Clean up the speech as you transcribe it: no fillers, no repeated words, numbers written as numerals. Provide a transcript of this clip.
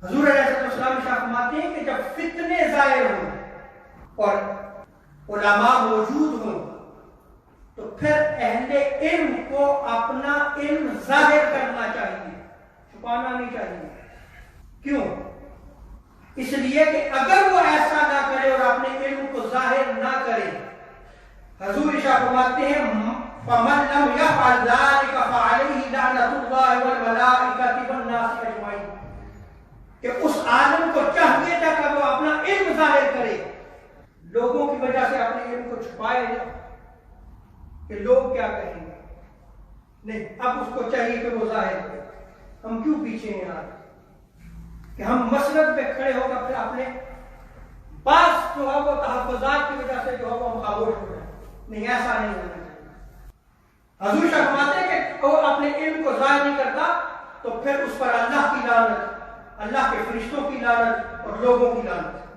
حضور علیہ السلام فرماتے ہیں کہ جب فتنے ظاہر ہوں اور علماء موجود ہوں تو پھر اہل علم کو اپنا علم ظاہر کرنا چاہیے، چھپانا نہیں چاہیے۔ کیوں؟ اس لیے کہ اگر وہ ایسا نہ کرے اور اپنے علم کو ظاہر نہ کرے، حضور فرماتے ہیں فَمَن لَمْ يَفْعَلْ ذَلِكَ فَعَلَيْهِ لَعْنَةُ اللَّهِ وَالْمَلَائِكَةِ وَالنَّاسِ أَجْمَعِينَ کہ اس عالم کو چاہیے تھا کہ وہ اپنا علم ظاہر کرے، لوگوں کی وجہ سے اپنے علم کو چھپائے نہ کہ لوگ کیا کہیں گے، نہیں، اب اس کو چاہیے کہ وہ ظاہر کرے۔ ہم کیوں پیچھے ہیں آج کہ ہم مسند پہ کھڑے ہو کر پھر اپنے پاس جو ہے وہ تحفظات کی وجہ سے جو ہے وہ ہم خاموش ہو جائیں، نہیں، ایسا نہیں ہونا چاہیے۔ حضور فرماتے ہیں کہ وہ اپنے علم کو ظاہر نہیں کرتا تو پھر اس پر اللہ کی لعنت، اللہ کے فرشتوں کی لعنت اور لوگوں کی لعنت۔